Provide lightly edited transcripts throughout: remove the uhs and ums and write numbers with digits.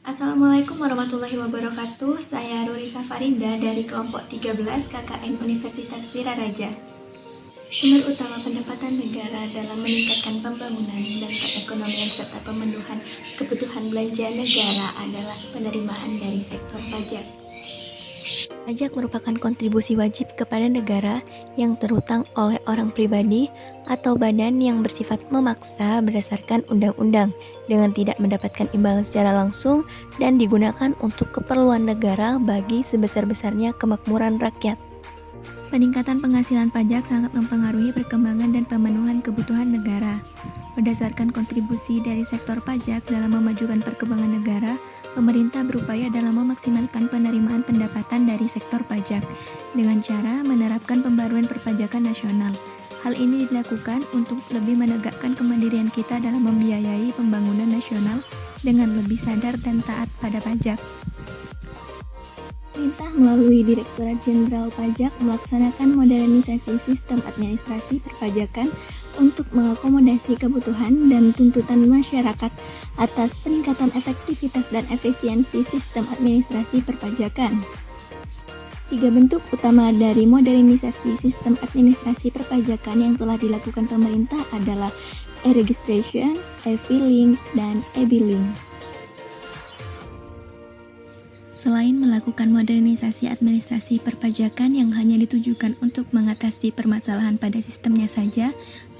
Assalamualaikum warahmatullahi wabarakatuh. Saya Rurisa Farinda dari kelompok 13 KKN Universitas Wiraraja. Sumber utama pendapatan negara dalam meningkatkan pembangunan dan perekonomian serta pemenuhan kebutuhan belanja negara adalah penerimaan dari sektor pajak. Pajak merupakan kontribusi wajib kepada negara yang terhutang oleh orang pribadi atau badan yang bersifat memaksa berdasarkan undang-undang dengan tidak mendapatkan imbalan secara langsung dan digunakan untuk keperluan negara bagi sebesar-besarnya kemakmuran rakyat. Peningkatan penghasilan pajak sangat mempengaruhi perkembangan dan pemenuhan kebutuhan negara. Berdasarkan kontribusi dari sektor pajak dalam memajukan perkembangan negara, pemerintah berupaya dalam memaksimalkan penerimaan pendapatan dari sektor pajak dengan cara menerapkan pembaruan perpajakan nasional. Hal ini dilakukan untuk lebih menegakkan kemandirian kita dalam membiayai pembangunan nasional dengan lebih sadar dan taat pada pajak. Pemerintah melalui Direktorat Jenderal Pajak melaksanakan modernisasi sistem administrasi perpajakan untuk mengakomodasi kebutuhan dan tuntutan masyarakat atas peningkatan efektivitas dan efisiensi sistem administrasi perpajakan. 3 bentuk utama dari modernisasi sistem administrasi perpajakan yang telah dilakukan pemerintah adalah e-registration, e-filing, dan e-billing. Selain melakukan modernisasi administrasi perpajakan yang hanya ditujukan untuk mengatasi permasalahan pada sistemnya saja,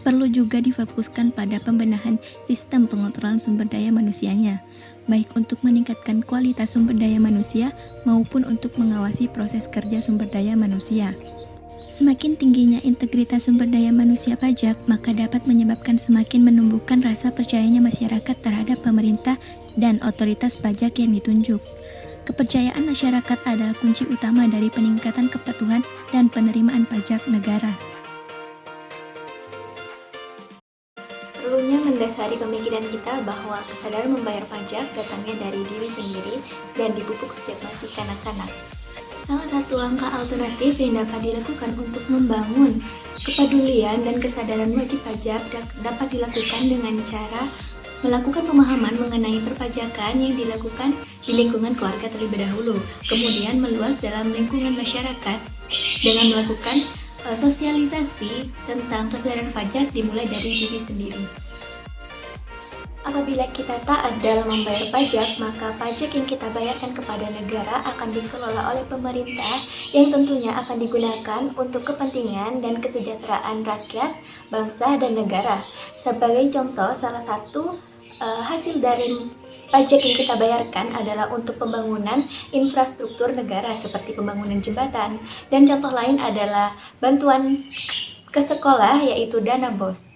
perlu juga difokuskan pada pembenahan sistem pengontrolan sumber daya manusianya, baik untuk meningkatkan kualitas sumber daya manusia maupun untuk mengawasi proses kerja sumber daya manusia. Semakin tingginya integritas sumber daya manusia pajak, maka dapat menyebabkan semakin menumbuhkan rasa percayanya masyarakat terhadap pemerintah dan otoritas pajak yang ditunjuk. Kepercayaan masyarakat adalah kunci utama dari peningkatan kepatuhan dan penerimaan pajak negara. Perlunya mendasari pemikiran kita bahwa kesadaran membayar pajak datangnya dari diri sendiri dan dipupuk sejak masih kanak-kanak. Salah satu langkah alternatif yang dapat dilakukan untuk membangun kepedulian dan kesadaran wajib pajak dapat dilakukan dengan cara melakukan pemahaman mengenai perpajakan yang dilakukan di lingkungan keluarga terlebih dahulu, kemudian meluas dalam lingkungan masyarakat dengan melakukan sosialisasi tentang kesadaran pajak dimulai dari diri sendiri. Apabila kita taat dalam membayar pajak, maka pajak yang kita bayarkan kepada negara akan dikelola oleh pemerintah yang tentunya akan digunakan untuk kepentingan dan kesejahteraan rakyat, bangsa, dan negara. Sebagai contoh, salah satu hasil dari pajak yang kita bayarkan adalah untuk pembangunan infrastruktur negara seperti pembangunan jembatan, dan contoh lain adalah bantuan ke sekolah yaitu dana BOS.